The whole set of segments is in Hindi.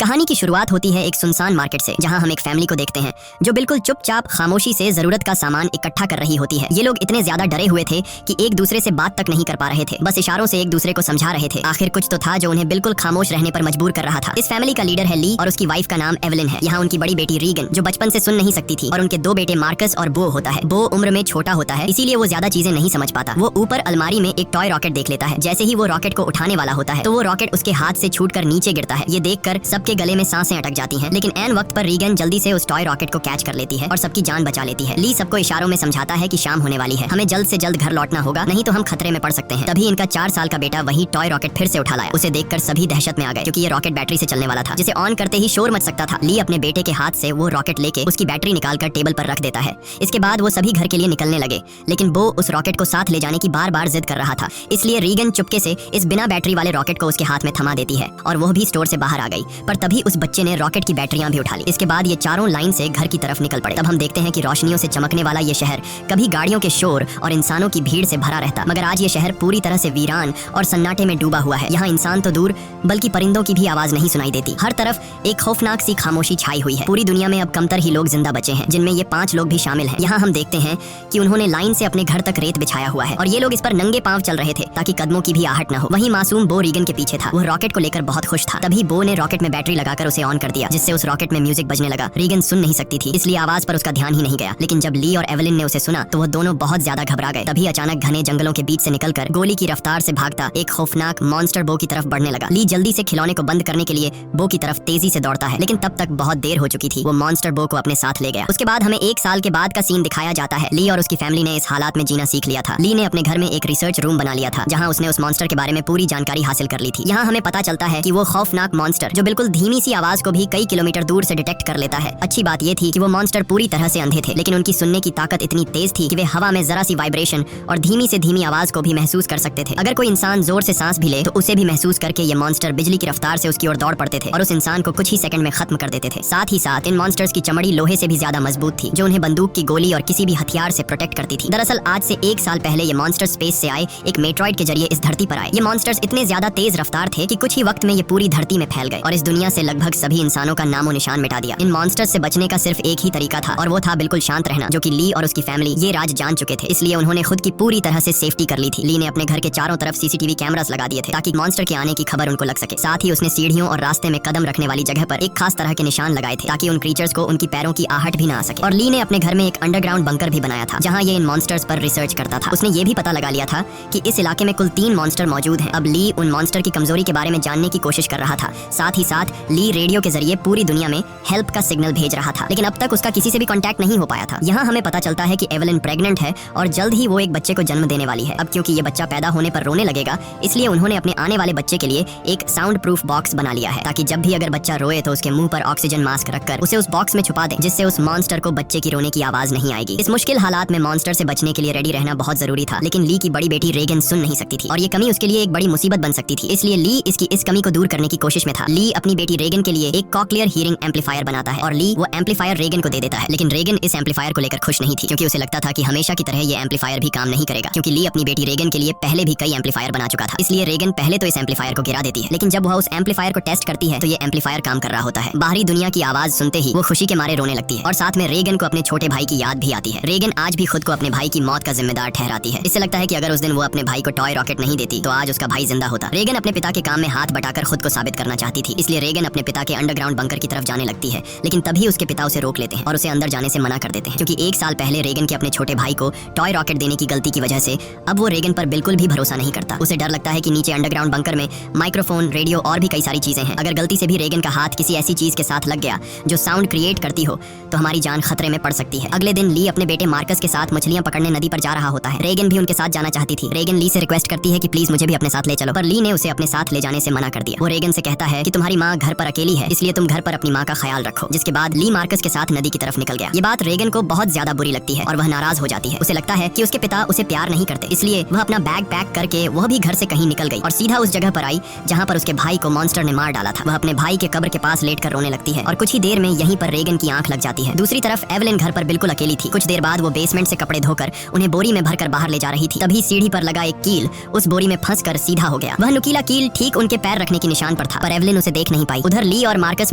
कहानी की शुरुआत होती है एक सुनसान मार्केट से, जहां हम एक फैमिली को देखते हैं जो बिल्कुल चुपचाप खामोशी से जरूरत का सामान इकट्ठा कर रही होती है। ये लोग इतने ज्यादा डरे हुए थे कि एक दूसरे से बात तक नहीं कर पा रहे थे, बस इशारों से एक दूसरे को समझा रहे थे। आखिर कुछ तो था जो उन्हें बिल्कुल खामोश रहने पर मजबूर कर रहा था। इस फैमिली का लीडर है ली और उसकी वाइफ का नाम एवलिन है। यहाँ उनकी बड़ी बेटी रीगन जो बचपन से सुन नहीं सकती थी, और उनके दो बेटे मार्कस और बो होता है। बो उम्र में छोटा होता है, इसीलिए वो ज्यादा चीजें नहीं समझ पाता। वो ऊपर अलमारी में एक टॉय रॉकेट देख लेता है। जैसे ही वो रॉकेट को उठाने वाला होता है तो वो रॉकेट उसके हाथ से छूटकर नीचे गिरता है। ये देखकर सबके गले में सांसें अटक जाती हैं, लेकिन ऐन वक्त पर रीगन जल्दी से उस टॉय रॉकेट को कैच कर लेती है और सबकी जान बचा लेती है। ली सबको इशारों में समझाता है कि शाम होने वाली है, हमें जल्द से जल्द घर लौटना होगा, नहीं तो हम खतरे में पड़ सकते हैं। तभी इनका 4 साल का बेटा वही टॉय रॉकेट फिर से उठा लाया। उसे देखकर सभी दहशत में आ गए, क्योंकि ये रॉकेट बैटरी से चलने वाला था, जिसे ऑन करते ही शोर मच सकता था। ली अपने बेटे के हाथ से वो रॉकेट लेके उसकी बैटरी निकालकर टेबल पर रख देता है। इसके बाद वो सभी घर के लिए निकलने लगे, लेकिन वो उस रॉकेट को साथ ले जाने की बार बार जिद कर रहा था। इसलिए रीगन चुपके से इस बिना बैटरी वाले रॉकेट को उसके हाथ में थमा देती है और वो भी स्टोर से बाहर आ गई। पर तभी उस बच्चे ने रॉकेट की बैटरियां भी उठा ली। इसके बाद ये चारों लाइन से घर की तरफ निकल पड़े। तब हम देखते हैं कि रोशनियों से चमकने वाला ये शहर कभी गाड़ियों के शोर और इंसानों की भीड़ से भरा रहता, मगर आज ये शहर पूरी तरह से वीरान और सन्नाटे में डूबा हुआ है। यहाँ इंसान तो दूर बल्कि परिंदों की भी आवाज नहीं सुनाई देती। हर तरफ एक खौफनाक सी खामोशी छाई हुई है। पूरी दुनिया में अब कमतर ही लोग जिंदा बचे हैं, जिनमें ये 5 लोग भी शामिल हैं। यहाँ हम देखते हैं कि उन्होंने लाइन से अपने घर तक रेत बिछाया हुआ है और ये लोग इस पर नंगे पांव चल रहे थे ताकि कदमों की भी आहट न हो। वहीं मासूम बो रीगन के पीछे था। वो रॉकेट को लेकर बहुत खुश था। तभी बो ने रॉकेट में बैटरी लगाकर उसे ऑन कर दिया, जिससे उस रॉकेट में म्यूजिक बजने लगा। रीगन सुन नहीं सकती थी, इसलिए आवाज पर उसका ध्यान ही नहीं गया। लेकिन जब ली और एवलिन ने उसे सुना तो वो दोनों बहुत ज्यादा घबरा गए। तभी अचानक घने जंगलों के बीच से निकलकर गोली की रफ्तार से भागता एक खौफनाक मॉन्स्टर बो की तरफ बढ़ने लगा। ली जल्दी से खिलौने को बंद करने के लिए बो की तरफ तेजी से दौड़ता है, लेकिन तब तक बहुत देर हो चुकी थी। वो मॉन्स्टर बो को अपने साथ ले गया। उसके बाद हमें 1 साल के बाद का सीन दिखाया जाता है। ली और उसकी फैमिली ने इस हालात में जीना सीख लिया था। ली ने अपने घर में एक रिसर्च रूम बना लिया था, जहाँ उसने उस मॉन्स्टर के बारे में पूरी जानकारी हासिल कर ली थी। यहाँ हमें पता चलता है कि वो खौफनाक मॉन्स्टर जो बिल्कुल धीमी सी आवाज को भी कई किलोमीटर दूर से डिटेक्ट कर लेता है। अच्छी बात ये थी कि वो मॉन्स्टर पूरी तरह से अंधे थे, लेकिन उनकी सुनने की ताकत इतनी तेज थी कि वे हवा में जरा सी वाइब्रेशन और धीमी से धीमी आवाज को भी महसूस कर सकते थे। अगर कोई इंसान जोर से सांस भी ले तो उसे भी महसूस करके ये मॉन्स्टर बिजली की रफ्तार से उसकी ओर दौड़ पड़ते थे और उस इंसान को कुछ ही सेकंड में खत्म कर देते थे। साथ ही साथ इन मॉन्स्टर्स की चमड़ी लोहे से भी ज्यादा मजबूत थी, जो उन्हें बंदूक की गोली और किसी भी हथियार से प्रोटेक्ट करती थी। दरअसल आज से 1 साल पहले ये मॉन्स्टर स्पेस से आए एक मेट्रॉइड के जरिए इस धरती पर आए। ये मॉन्स्टर्स इतने ज्यादा तेज रफ्तार थे कि कुछ ही वक्त में ये पूरी धरती में फैल गए और इस दुनिया से लगभग सभी इंसानों का नामो निशान मिटा दिया। इन मॉन्स्टर्स से बचने का सिर्फ एक ही तरीका था, और वो था बिल्कुल शांत रहना, जो कि ली और उसकी फैमिली ये राज जान चुके थे। इसलिए उन्होंने खुद की पूरी तरह से सेफ्टी कर ली थी। ली ने अपने घर के चारों तरफ सीसीटीवी कैमरास लगा दिए थे ताकि मॉन्स्टर के आने की खबर उनको लग सके। साथ ही उसने सीढ़ियों और रास्ते में कदम रखने वाली जगह पर एक खास तरह के निशान लगाए थे ताकि उन क्रीचर्स को उनकी पैरों की आहट भी ना आ सके। और ली ने अपने घर में एक अंडरग्राउंड बंकर भी बनाया था, जहाँ ये इन मॉन्स्टर्स पर रिसर्च करता था। उसने ये भी पता लगा लिया था कि इस इलाके में कुल 3 मॉन्स्टर मौजूद हैं। अब ली उन मॉन्स्टर की कमजोरी के बारे में जानने की कोशिश कर रहा था। साथ ही साथ ली रेडियो के जरिए पूरी दुनिया में हेल्प का सिग्नल भेज रहा था, लेकिन अब तक उसका किसी से भी कांटेक्ट नहीं हो पाया था। यहाँ हमें पता चलता है कि एवलिन प्रेग्नेंट है और जल्द ही वो एक बच्चे को जन्म देने वाली है। अब क्योंकि ये बच्चा पैदा होने पर रोने लगेगा, इसलिए उन्होंने अपने आने वाले बच्चे के लिए एक साउंड प्रूफ बॉक्स बना लिया है, ताकि जब भी अगर बच्चा रोए तो उसके मुंह पर ऑक्सीजन मास्क रखकर उसे उस बॉक्स में छुपा दें, जिससे उस मॉन्स्टर को बच्चे की रोने की आवाज नहीं आएगी। इस मुश्किल हालात में मॉन्स्टर से बचने के लिए रेडी रहना बहुत जरूरी था, लेकिन ली की बड़ी बेटी रीगन सुन नहीं सकती थी और ये कमी उसके लिए एक बड़ी मुसीबत बन सकती थी। इसलिए ली इसकी इस कमी को दूर करने की कोशिश में था। ली अपनी बेटी रीगन के लिए एक कॉक्लियर हियरिंग एम्पलीफायर बनाता है और ली वो एम्पलीफायर रीगन को दे देता है। लेकिन रीगन इस एम्पलीफायर को लेकर खुश नहीं थी, क्योंकि उसे लगता था कि हमेशा की तरह ये एम्पलीफायर भी काम नहीं करेगा, क्योंकि ली अपनी बेटी रीगन के लिए पहले भी कई एम्पलीफायर बना चुका था। इसलिए रीगन पहले तो इस एम्पलीफायर को गिरा देती है, लेकिन जब वह उस एम्पलीफायर को टेस्ट करती है तो ये एम्पलीफायर काम कर रहा होता है। बाहरी दुनिया की आवाज सुनते ही वो खुशी के मारे रोने लगती है और साथ में रीगन को अपने छोटे भाई की याद भी आती है। रीगन आज भी खुद को अपने भाई की मौत का जिम्मेदार ठहराती है। इससे लगता है कि अगर उस दिन वो अपने भाई को टॉय रॉकेट नहीं देती तो आज उसका भाई जिंदा होता। रीगन अपने पिता के काम में हाथ बटाकर खुद को साबित करना चाहती थी, इसलिए रीगन अपने पिता के अंडरग्राउंड बंकर की तरफ जाने लगती है, लेकिन तभी उसके पिता उसे रोक लेते हैं और उसे अंदर जाने से मना कर देते हैं, क्योंकि 1 साल पहले रीगन के अपने छोटे भाई को टॉय रॉकेट देने की गलती की वजह से अब वो रीगन पर बिल्कुल भी भरोसा नहीं करता। उसे डर लगता है कि नीचे अंडरग्राउंड बंकर में माइक्रोफोन, रेडियो और भी कई सारी चीजें हैं। अगर गलती से भी रीगन का हाथ किसी ऐसी चीज के साथ लग गया जो साउंड क्रिएट करती हो तो हमारी जान खतरे में पड़ सकती है। अगले दिन ली अपने बेटे मार्कस के साथ मछलियां पकड़ने नदी पर जा रहा होता है। रीगन भी उनके साथ जाना चाहती थी। रीगन ली से रिक्वेस्ट करती है कि प्लीज मुझे भी अपने साथ ले चलो, पर ली ने उसे अपने साथ ले जाने से मना कर दिया। वो रीगन से कहता है कि तुम्हारी माँ घर पर अकेली है, इसलिए तुम घर पर अपनी माँ का ख्याल रखो। जिसके बाद ली मार्कस के साथ नदी की तरफ निकल गया। ये बात रीगन को बहुत ज्यादा बुरी लगती है और वह नाराज हो जाती है। उसे लगता है कि उसके पिता उसे प्यार नहीं करते, इसलिए वह अपना बैग पैक करके वह भी घर से कहीं निकल गई और सीधा उस जगह पर आई जहाँ पर उसके भाई को मॉन्स्टर ने मार डाला था। वह अपने भाई के कब्र के पास लेटकर रोने लगती है और कुछ ही देर में यहीं पर रीगन की आंख लग जाती है। दूसरी तरफ एवलिन घर पर बिल्कुल अकेली थी। कुछ देर बाद वो बेसमेंट से कपड़े धोकर उन्हें बोरी में भरकर बाहर ले जा रही थी। तभी सीढ़ी पर लगा एक कील उस बोरी में फंसकर सीधा हो गया। वह नुकीला कील ठीक उनके पैर रखने के निशान पर था, पर एवलिन उसे देख नहीं पाई। उधर ली और मार्कस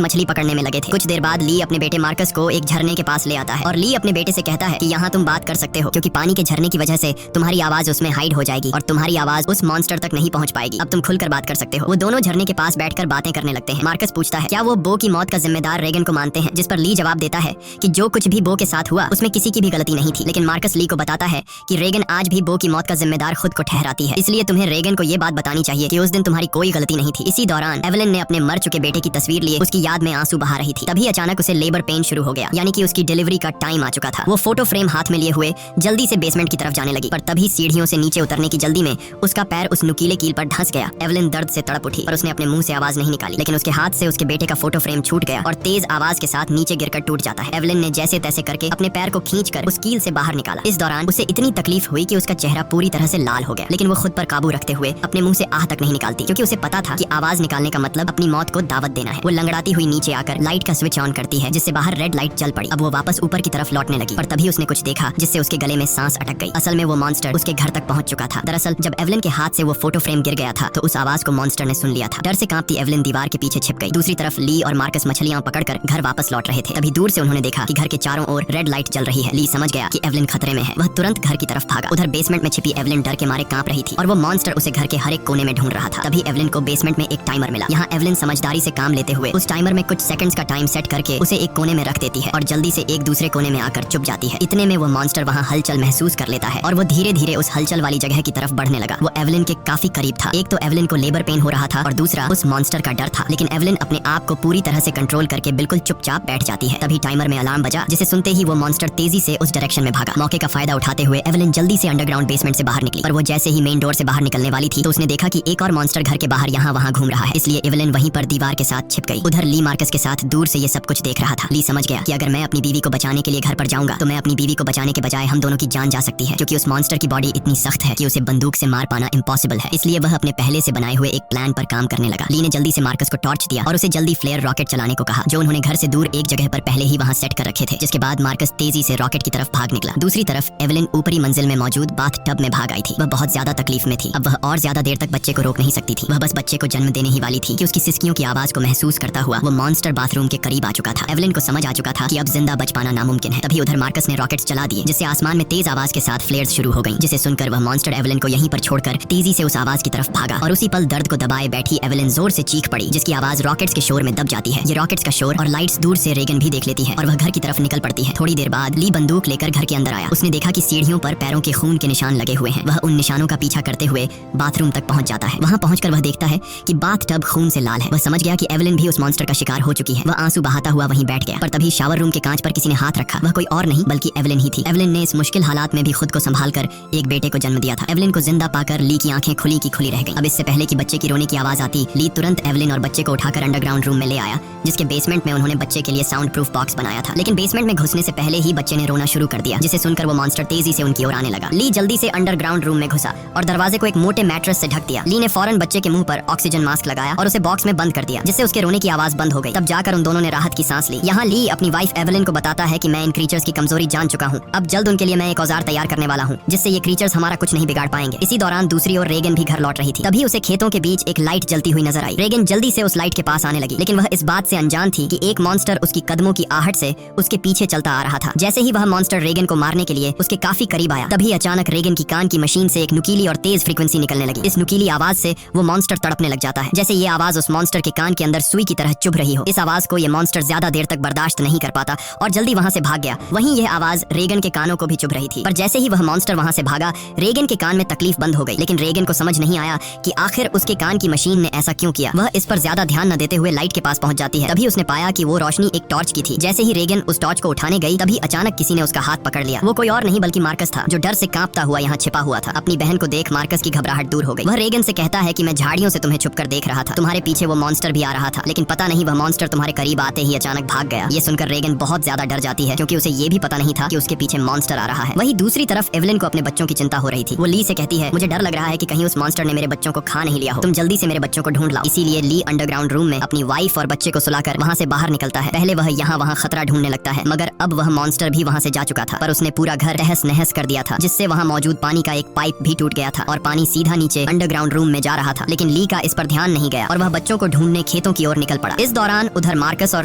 मछली पकड़ने में लगे थे। कुछ देर बाद ली अपने बेटे मार्कस को एक झरने के पास ले आता है और ली अपने बेटे से कहता है कि यहाँ तुम बात कर सकते हो, क्योंकि पानी के झरने की वजह से तुम्हारी आवाज उसमें हाइड हो जाएगी और तुम्हारी आवाज उस मॉन्स्टर तक नहीं पहुंच पाएगी। अब तुम खुलकर बात कर सकते हो। वो दोनों झरने के पास बैठकर बातें करने लगते हैं। मार्कस पूछता है क्या वो बो की मौत का जिम्मेदार रेगन को मानते हैं, जिस पर ली जवाब देता है कि जो कुछ भी बो के साथ हुआ उसमें किसी की भी गलती नहीं थी। लेकिन मार्कस ली को बताता है कि रेगन आज भी बो की मौत का जिम्मेदार खुद को ठहराती है, इसलिए तुम्हें रेगन को ये बात बतानी चाहिए कि उस दिन तुम्हारी कोई गलती नहीं थी। इसी दौरान एवलिन ने अपने मर चुके बेटे की तस्वीर लिए उसकी याद में आंसू बहा रही थी। तभी अचानक उसे लेबर पेन शुरू हो गया, यानी कि उसकी डिलीवरी का टाइम आ चुका था। वो फोटो फ्रेम हाथ में लिए हुए जल्दी से बेसमेंट की तरफ जाने लगी, पर तभी सीढ़ियों से नीचे उतरने की जल्दी में उसका पैर उस नुकीले कील पर धंस गया। एवलिन दर्द से तड़प उठी और उसने अपने मुंह से आवाज नहीं निकाली, लेकिन उसके हाथ से उसके बेटे का फोटो फ्रेम छूट गया और तेज आवाज के साथ नीचे गिरकर टूट जाता है। एवलिन ने जैसे तैसे करके अपने पैर को खींचकर उस कील से बाहर निकाला। इस दौरान उसे इतनी तकलीफ हुई कि उसका चेहरा पूरी तरह से लाल हो गया, लेकिन वो खुद पर काबू रखते हुए अपने मुंह से आह तक नहीं निकालती, क्योंकि उसे पता था कि आवाज निकालने का मतलब अपनी मौत को दावत देना है। वो लंगड़ाती हुई नीचे आकर लाइट का स्विच ऑन करती है, जिससे बाहर रेड लाइट जल पड़ी। अब वो वापस ऊपर की तरफ लौटने लगी, पर तभी उसने कुछ देखा जिससे उसके गले में सांस अटक गई। असल में वो मॉन्स्टर उसके घर तक पहुंच चुका था। दरअसल जब एवलिन के हाथ से वो फोटो फ्रेम गिर गया था तो उस आवाज को मॉन्स्टर ने सुन लिया था। डर से कांपती एवलिन दीवार के पीछे छिप गई। दूसरी तरफ ली और मार्कस मछलियां पकड़कर घर वापस लौट रहे थे। तभी दूर से उन्होंने देखा कि घर के चारों ओर रेड लाइट जल रही है। ली समझ गया कि एवलिन खतरे में है। वह तुरंत घर की तरफ भागा। उधर बेसमेंट में छिपी एवलिन डर के मारे कांप रही थी और वो मॉन्स्टर उसे घर के हर एक कोने में ढूंढ रहा था। तभी एवलिन को बेसमेंट में एक टाइमर मिला। यहाँ एवलिन समझदारी से काम लेते हुए उस टाइमर में कुछ सेकंड्स का टाइम सेट करके उसे एक कोने में रख देती है और जल्दी से एक दूसरे कोने में आकर चुप जाती है। इतने में वो मॉन्स्टर वहाँ हलचल महसूस कर लेता है और वो धीरे धीरे उस हलचल वाली जगह की तरफ बढ़ने लगा। वो एवलिन के काफी करीब था। एक तो एवलिन को लेबर पेन हो रहा था और दूसरा उस मॉन्स्टर का डर था, लेकिन एवलिन अपने आप को पूरी तरह से कंट्रोल करके बिल्कुल चुपचाप बैठ जाती है। तभी टाइमर में अलार्म बजा, जिसे सुनते ही वो मॉन्स्टर तेजी से उस डायरेक्शन में भागा। मौके का फायदा उठाते हुए एवलिन जल्दी से अंडरग्राउंड बेसमेंट से बाहर निकली, पर वो जैसे ही मेन डोर से बाहर निकलने वाली थी तो उसने देखा कि एक और मॉन्स्टर घर के बाहर यहाँ वहाँ घूम रहा है, इसलिए एवलिन वहीं पर दीवार के साथ छिप गई। उधर ली मार्कस के साथ दूर से ये सब कुछ देख रहा था। ली समझ गया कि अगर मैं अपनी बीवी को बचाने के लिए घर पर जाऊंगा तो मैं अपनी बीवी को बचाने के बजाय हम दोनों की जान जा सकती है, क्योंकि उस मॉन्स्टर की बॉडी इतनी सख्त है कि उसे बंदूक से मार पाना इम्पॉसिबल है। इसलिए वह अपने पहले से बनाए हुए एक प्लान पर काम करने लगा। ली ने जल्दी से मार्कस को टॉर्च दिया और उसे जल्दी फ्लेयर रॉकेट चलाने को कहा, जो उन्होंने घर से दूर एक जगह पर पहले ही वहाँ सेट कर रखे थे। जिसके बाद मार्कस तेजी से रॉकेट की तरफ भाग निकला। दूसरी तरफ एवलिन ऊपरी मंजिल में मौजूद बाथ टब में भाग आई थी। वह बहुत ज्यादा तकलीफ में थी। अब वह और ज्यादा देर तक बच्चे को रोक नहीं सकती थी। वह बस बच्चे को जन्म देने ही वाली थी कि उसकी सिसकियों की आवाज को महसूस करता हुआ वो मॉन्स्टर बाथरूम के करीब आ चुका था। एवलिन को समझ आ चुका था कि अब जिंदा बच पाना नामुमकिन है। तभी उधर मार्कस ने रॉकेट्स चला दिए, जिससे आसमान में तेज आवाज के साथ फ्लेयर्स शुरू हो गईं, जिसे सुनकर वह मॉन्स्टर एवलिन को यहीं पर छोड़कर तेजी से उस आवाज की तरफ भागा और उसी पल दर्द को दबाए बैठी एवलिन जोर से चीख पड़ी, जिसकी आवाज रॉकेट्स के शोर में दब जाती है। ये रॉकेट्स का शोर और लाइट्स दूर से रेगन भी देख लेती है और वह घर की तरफ निकल पड़ती है। थोड़ी देर बाद ली बंदूक लेकर घर के अंदर आया। उसने देखा कि सीढ़ियों पर पैरों के खून के निशान लगे हुए हैं। वह उन निशानों का पीछा करते हुए बाथरूम तक पहुंच जाता है। वहां पहुंचकर वह देखता है कि बाथ टब खून से लाल है। वह समझ गया कि एवलिन भी उस मॉन्स्टर का शिकार हो चुकी है। वह आंसू बहाता हुआ वहीं बैठ गया, पर तभी शावर रूम के कांच पर किसी ने हाथ रखा। वह कोई और नहीं बल्कि एवलिन ही थी। एवलिन ने इस मुश्किल हालात में भी खुद को संभालकर एक बेटे को जन्म दिया था। एवलिन को जिंदा पाकर ली की आंखें खुली की खुली रह गईं। अब इससे पहले कि बच्चे की रोने की आवाज आती, ली तुरंत एवलिन और बच्चे को उठाकर अंडरग्राउंड रूम में ले आया, जिसके बेसमेंट में उन्होंने बच्चे के लिए साउंड प्रूफ बॉक्स बनाया था। लेकिन बेसमेंट में घुसने से पहले ही बच्चे ने रोना शुरू कर दिया, जिसे सुनकर वो मॉन्स्टर तेजी से उनकी ओर आने लगा। ली जल्दी से अंडरग्राउंड रूम में घुसा और दरवाजे को एक मोटे मैट्रेस से ढक दिया। ली ने फौरन बच्चे के मुंह पर ऑक्सीजन मास्क लगाया और उसे बॉक्स में बंद कर दिया, जिससे उसके रोने की आवाज बंद हो गई। तब जाकर उन दोनों ने राहत की सांस ली। यहाँ ली अपनी वाइफ एवलिन को बताता है कि मैं इन क्रीचर्स की कमजोरी जान चुका हूँ। अब जल्द उनके लिए मैं एक औजार तैयार करने वाला हूँ, जिससे ये क्रीचर्स हमारा कुछ नहीं बिगाड़ पाएंगे। इसी दौरान दूसरी ओर रेगन भी घर लौट रही थी। तभी उसे खेतों के बीच एक लाइट जलती हुई नजर आई। रेगन जल्दी से उस लाइट के पास आने लगी, लेकिन वह इस बात से अनजान थी कि एक मॉन्स्टर उसकी कदमों की आहट से उसके पीछे चलता आ रहा था। जैसे ही वह मॉन्स्टर रेगन को मारने के लिए उसके काफी करीब आया, तभी अचानक रेगन की कान की मशीन से एक नुकीली और तेज फ्रीक्वेंसी निकलने लगी। इस नुकीली आवाज से वो मॉन्स्टर तड़पने लग जाता है, जैसे ये आवाज उस मॉन्स्टर के कान के अंदर सुई की तरह चुभ रही हो। इस आवाज को ये मॉन्स्टर ज्यादा देर तक बर्दाश्त नहीं कर पाता और जल्दी वहाँ से भाग गया। वहीं यह आवाज रेगन के कानों को भी चुभ रही थी, पर जैसे ही वह मॉन्स्टर वहाँ से भागा, रेगन के कान में तकलीफ बंद हो गई। लेकिन रेगन को समझ नहीं आया कि आखिर उसके कान की मशीन ने ऐसा क्यों किया। वह इस पर ज्यादा ध्यान न देते हुए लाइट के पास पहुंच जाती है। तभी उसने पाया कि वो रोशनी एक टॉर्च की थी। जैसे ही रेगन उस टॉर्च को उठाने गई, तभी अचानक किसी ने उसका हाथ पकड़ लिया। वो कोई और नहीं बल्कि मार्कस था, जो डर से कांपता हुआ यहाँ छिपा हुआ था। अपनी बहन को देख मार्कस की घबराहट दूर हो गई। वह रेगन से कहता है कि मैं झाड़ियों से तुम्हें छुपकर देख रहा था, तुम्हारे पीछे वो मॉन्स्टर भी आ रहा था, लेकिन पता नहीं वह मॉन्स्टर तुम्हारे करीब आते ही अचानक भाग गया। ये सुनकर रेगन बहुत ज्यादा डर जाती है, क्योंकि उसे ये भी पता नहीं था कि उसके पीछे मॉन्स्टर आ रहा है। वहीं दूसरी तरफ एवलिन को अपने बच्चों की चिंता हो रही थी। वो ली से कहती है, मुझे डर लग रहा है कि कहीं उस मॉन्स्टर ने मेरे बच्चों को खा नहीं लिया हो, तुम जल्दी से मेरे बच्चों को ढूंढ लाओ। इसीलिए ली अंडरग्राउंड रूम में अपनी वाइफ और बच्चे को सुलाकर वहाँ से बाहर निकलता है। पहले वह यहाँ वहाँ खतरा ढूंढने लगता है, मगर अब वह मॉन्स्टर भी वहाँ से जा चुका था, पर उसने पूरा घर तहस नहस कर दिया था, जिससे वहाँ मौजूद पानी का एक पाइप भी टूट गया था और पानी सीधा नीचे अंडरग्राउंड रूम में जा रहा था। लेकिन ली का इस पर ध्यान नहीं गया और वह बच्चों को ढूंढने खेतों की ओर निकल पड़ा। इस दौरान उधर मार्कस और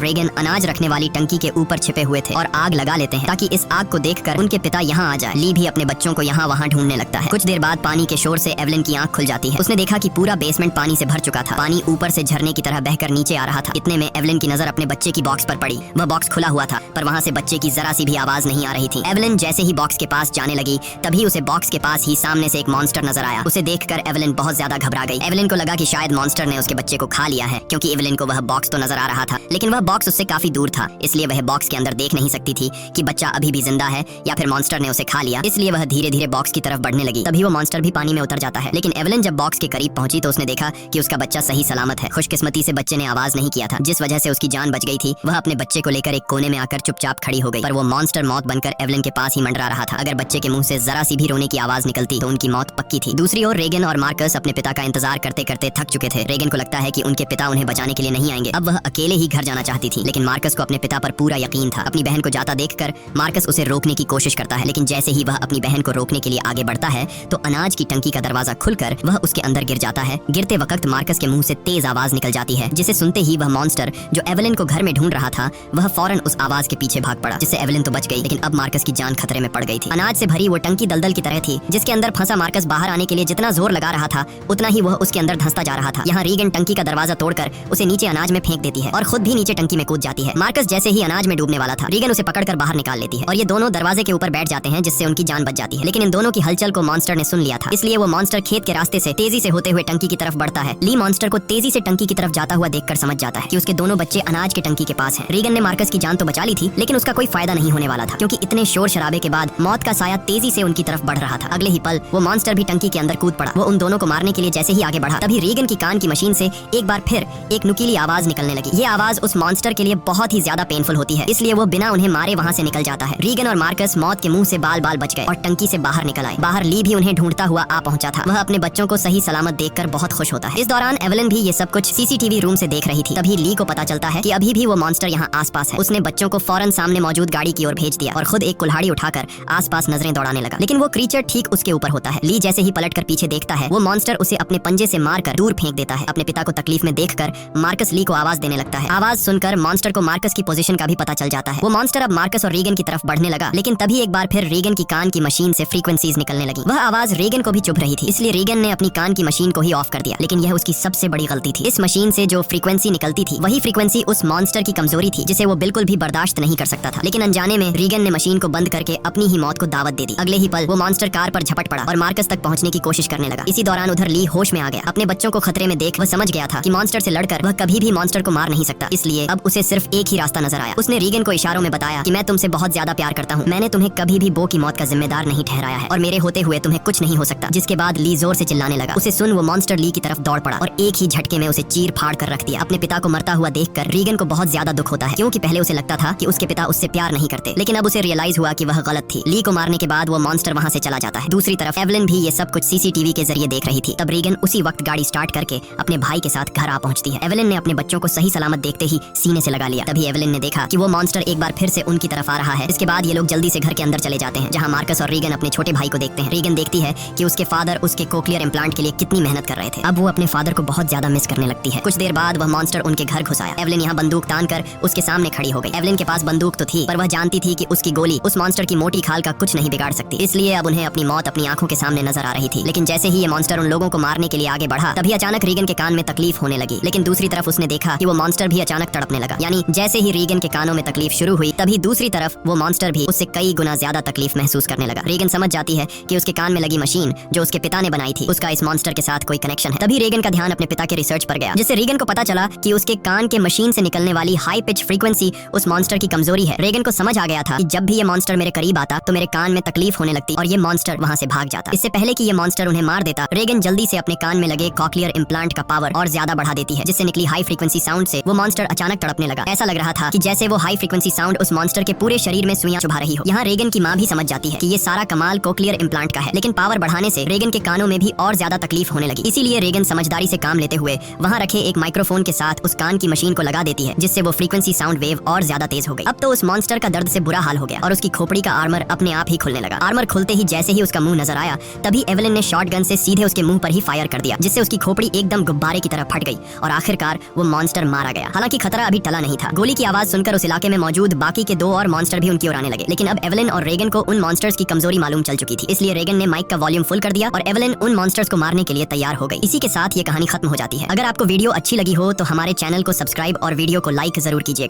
रेगन अनाज रखने वाली टंकी के ऊपर छिपे हुए थे और आग लगा लेते हैं ताकि इस आग को देखकर उनके पिता यहाँ आ जाए। ली भी अपने बच्चों को यहाँ वहाँ ढूंढने लगता है। कुछ देर बाद पानी के शोर से एवलिन की आंख खुल जाती है। उसने देखा कि पूरा बेसमेंट पानी से भर चुका था। पानी ऊपर से झरने की तरह बहकर नीचे आ रहा था। इतने में एवलिन की नजर अपने बच्चे की बॉक्स पर पड़ी। वह बॉक्स खुला हुआ था पर वहाँ से बच्चे की जरा सी भी आवाज नहीं आ रही थी। एवलिन जैसे ही बॉक्स के पास जाने लगी तभी उसे बॉक्स के पास ही सामने से एक मॉन्स्टर नजर आया। उसे देखकर एवलिन बहुत ज्यादा घबरा गई। एवलिन को लगा कि शायद मॉन्स्टर ने उसके बच्चे को खा लिया है, क्योंकि एवलिन को वह बॉक्स तो नजर आ रहा था लेकिन वह बॉक्स उससे काफी दूर था, इसलिए वह बॉक्स के अंदर देख नहीं सकती थी कि बच्चा अभी भी जिंदा है या फिर मॉन्स्टर ने उसे खा लिया। इसलिए वह धीरे धीरे बॉक्स की तरफ बढ़ने लगी। तभी वो मॉन्स्टर भी पानी में उतर जाता है। लेकिन एवलिन जब बॉक्स के करीब पहुंची तो उसने देखा कि उसका बच्चा सही सलामत है। खुशकिस्मती से बच्चे ने आवाज नहीं किया था, जिस वजह से उसकी जान बच गई थी। वह अपने बच्चे को लेकर एक कोने में आकर चुपचाप खड़ी हो गई। पर वो मॉन्स्टर मौत बनकर एवलिन के पास ही मंडरा रहा था। अगर बच्चे के मुंह से जरा सी भी रोने की आवाज निकलती तो उनकी मौत पक्की थी। दूसरी ओर रेगन और मार्कस अपने पिता का इंतजार करते करते थक चुके थे। रेगन को लगता है कि उनके पिता उन्हें बचाने के लिए नहीं आएंगे। अब वह अकेले ही घर जाना चाहती थी, लेकिन मार्कस को अपने पिता पर पूरा यकीन था। अपनी बहन को जाता देखकर मार्कस उसे रोकने की कोशिश करता है, लेकिन जैसे ही वह अपनी बहन को रोकने के लिए आगे बढ़ता है तो अनाज की टंकी का दरवाजा खुलकर वह उसके अंदर गिर जाता है। गिरते वक्त मार्कस के मुंह से तेज आवाज निकल जाती है, जिसे सुनते ही वह मॉन्स्टर जो एवलिन को घर में ढूंढ रहा था वह फौरन उस आवाज के पीछे भाग पड़ा, जिससे एवलिन तो बच गई लेकिन अब मार्कस की जान खतरे में पड़ गई थी। अनाज से भरी वो टंकी दलदल की तरह थी, जिसके अंदर फंसा मार्कस बाहर आने के लिए जितना जोर लगा रहा था उतना ही वह उसके अंदर धंसता जा रहा था। यहाँ रीगन टंकी का दरवाजा तोड़कर उसे नीचे अनाज में फेंक देती है और खुद भी नीचे टंकी में कूद जाती है। मार्कस जैसे ही अनाज में डूबने वाला था, रीगन उसे पकड़कर बाहर निकाल लेती है और ये दोनों दरवाजे के ऊपर बैठ जाते हैं, जिससे उनकी जान बच जाती है। लेकिन इन दोनों की हलचल को मॉन्स्टर ने सुन लिया था, इसलिए वो मॉन्स्टर खेत के रास्ते से तेजी से होते हुए टंकी की तरफ बढ़ता है। ली मॉन्स्टर को तेजी से टंकी की तरफ जाता हुआ देखकर समझ जाता है कि उसके दोनों बच्चे अनाज के टंकी के पास हैं। रीगन ने मार्कस की जान तो बचा ली थी, लेकिन उसका कोई फायदा नहीं होने वाला था, क्योंकि इतने शोर शराबे के बाद मौत का साया तेजी से उनकी तरफ बढ़ रहा था। अगले ही पल वो मॉन्स्टर भी टंकी के अंदर कूद पड़ा। वो उन दोनों को मारने के लिए जैसे ही आगे बढ़ा तभी रीगन की कान की मशीन से एक बार फिर एक नुकीली आवाज निकलने लगी। ये आवाज उस मॉन्स्टर के लिए बहुत ही ज्यादा पेनफुल होती है, इसलिए वो बिना उन्हें मारे वहाँ से निकल जाता है। रीगन और मार्कस मौत के मुंह से बाल बाल बच गए और टंकी से बाहर निकल आए। बाहर ली भी उन्हें ढूंढता हुआ आ पहुंचा था। वह अपने बच्चों को सही सलामत देखकर बहुत खुश होता है। इस दौरान एवलिन भी ये सब कुछ सीसीटीवी रूम से देख रही थी। तभी ली को पता चलता है कि अभी भी वो मॉन्स्टर यहाँ आसपास है। उसने बच्चों को फौरन सामने मौजूद गाड़ी की ओर भेज दिया और खुद एक कुल्हाड़ी उठाकर आसपास नजरें दौड़ाने लगा। लेकिन वो क्रीचर ठीक उसके ऊपर होता है। ली जैसे ही पलटकर पीछे देखता है, वो मॉन्स्टर उसे अपने पंजे से मारकर दूर फेंक देता है। अपने पिता को तकलीफ में देखकर मार्कस ली को आवाज देने लगता है। आवाज सुनकर मॉन्स्टर को मार्कस की पोजीशन का भी पता चल जाता है। वो मॉन्स्टर अब मार्कस और रीगन की तरफ बढ़ने लगा, लेकिन तभी एक बार फिर रीगन की कान की मशीन से फ्रीक्वेंसीज निकलने लगी। वह आवाज रीगन को भी चुभ रही थी, इसलिए रीगन ने अपनी कान की मशीन को ही ऑफ कर दिया। लेकिन यह उसकी सबसे बड़ी गलती थी। इस मशीन से जो फ्रीक्वेंसी निकलती थी वही फ्रीक्वेंसी उस मॉन्स्टर की कमजोरी थी, जिसे वो बिल्कुल भी बर्दाश्त नहीं कर सकता था। लेकिन अनजाने में रीगन ने मशीन को बंद करके अपनी ही मौत को दावत दे दी। अगले ही पल वो मॉन्स्टर कार पर झपट पड़ा और मार्कस तक पहुंचने की कोशिश करने लगा। इसी दौरान उधर ली होश में आ गया। अपने बच्चों को खतरे में देख वह समझ गया था कि मॉन्स्टर से लड़कर वह कभी भी मॉन्स्टर को मार नहीं सकता, इसलिए अब उसे सिर्फ एक ही रास्ता नजर आया। उसने रीगन को इशारों में बताया कि मैं तुमसे बहुत ज्यादा प्यार करता हूँ, मैंने तुम्हें कभी भी बो की मौत का जिम्मेदार नहीं ठहराया है और मेरे होते हुए तुम्हें कुछ नहीं हो सकता। जिसके बाद ली जोर से चिल्लाने लगा। उसे सुन वो मॉन्स्टर ली की तरफ दौड़ पड़ा और एक ही झटके में उसे चीर फाड़ कर रख दिया। अपने पिता को मरता हुआ देखकर रीगन को बहुत ज्यादा दुख होता है, क्योंकि पहले उसे लगता था कि उसके पिता उससे प्यार नहीं करते, लेकिन अब उसे रियलाइज हुआ कि वह गलत थी। ली को मारने के बाद वो मॉन्स्टर वहाँ से चला जाता है। दूसरी तरफ एवलिन भी ये सब कुछ सीसीटीवी के जरिए देख रही थी। तब रीगन उसी वक्त गाड़ी स्टार्ट करके अपने भाई के साथ घर आ पहुंचती है। एवलिन ने अपने बच्चों को सही सलामत देखते ही सीने से लगा लिया। तभी एवलिन ने देखा कि वो मॉन्स्टर एक बार फिर से उनकी तरफ आ रहा है। इसके बाद ये लोग जल्दी से घर के अंदर चले जाते हैं, जहाँ मार्कस और रीगन अपने छोटे भाई को देखते हैं। रीगन देखती है कि उसके फादर उसके कोक्लियर इम्प्लांट के लिए कितनी मेहनत कर रहे थे। अब वो अपने फादर को बहुत ज्यादा मिस करने लगती है। कुछ देर बाद वह मॉन्स्टर उनके घर घुस आया। एवलिन यहाँ बंदूक तान कर उसके सामने खड़ी हो गई। एवलिन के पास बंदूक तो थी, पर वह जानती थी कि उसकी गोली उस मॉन्स्टर की मोटी खाल का कुछ नहीं बिगाड़ सकती, इसलिए अब उन्हें अपनी मौत अपनी आंखों के सामने नजर आ रही थी। लेकिन जैसे ही ये मॉन्स्टर उन लोगों को मारने के लिए आगे बढ़ा, तभी अचानक रीगन के कान में तकलीफ होने लगी। लेकिन दूसरी तरफ उसने देखा कि वो मॉन्स्टर भी अचानक तड़पने लगा। यानी जैसे ही रीगन के कानों में तकलीफ शुरू हुई, तभी दूसरी तरफ वो मॉन्स्टर भी उससे कई गुना ज्यादा तकलीफ महसूस करने लगा। रीगन समझ जाती है कि उसके कान में लगी मशीन जो उसके पिता ने बनाई थी, उसका इस मॉन्स्टर के साथ कोई कनेक्शन है। तभी रीगन का ध्यान अपने पिता के रिसर्च पर गया, जिससे रीगन को पता चला कि उसके कान के मशीन से निकलने वाली हाई पिच फ्रीक्वेंसी उस मॉन्स्टर की कमजोरी है। रीगन को समझ आ गया था कि जब भी ये मॉन्स्टर मेरे करीब आता तो मेरे कान में तकलीफ होने लगती और ये मॉन्स्टर वहाँ से भाग जाता। इससे पहले कि ये मॉन्स्टर उन्हें मार देता, रीगन जल्दी से अपने कान में लगे कॉक्लियर इम्प्लांट का पावर और ज्यादा बढ़ा देती है, जिससे निकली हाई फ्रीक्वेंसी साउंड से वो मॉन्स्टर अचानक तड़पने लगा। ऐसा लग रहा था कि जैसे वो हाई फ्रीक्वेंसी साउंड उस मॉन्स्टर के पूरे शरीर में सुइयां चुभा रही हो। यहाँ रीगन की माँ भी समझ जाती है कि ये सारा कमाल कोक्लियर इम्प्लांट का है, लेकिन पावर बढ़ाने से रीगन के कानों में भी और ज्यादा तकलीफ होने लगी। इसीलिए रीगन समझदारी से काम लेते हुए वहाँ रखे एक माइक्रोफोन के साथ उस कान की मशीन को लगा देती है, जिससे वो फ्रीक्वेंसी साउंड वेव और ज्यादा तेज हो गई। अब तो उस मॉन्स्टर का दर्द से बुरा हाल हो गया और उसकी खोपड़ी का आर्मर अपने आप ही खुलने लगा। आर्मर खुलते ही जैसे ही उसका मुंह नजर आया, तभी एवलिन ने शॉटगन से सीधे उसके मुंह पर ही फायर कर दिया, जिससे उसकी खोपड़ी एकदम गुब्बारे की तरह फट गई और और आखिरकार वो मॉन्स्टर मारा गया। हालांकि खतरा अभी टला नहीं था। गोली की आवाज सुनकर उस इलाके में मौजूद बाकी के 2 और मॉन्स्टर भी उनकी ओर आने लगे, लेकिन अब एवलिन और रेगन को उन मॉन्स्टर्स की कमजोरी मालूम चल चुकी थी। इसलिए रेगन ने माइक का वॉल्यूम फुल कर दिया और एवलिन उन मॉन्स्टर्स को मारने के लिए तैयार हो गई। इसी के साथ ये कहानी खत्म हो जाती है। अगर आपको वीडियो अच्छी लगी हो तो हमारे चैनल को सब्सक्राइब और वीडियो को लाइक जरूर कीजिएगा।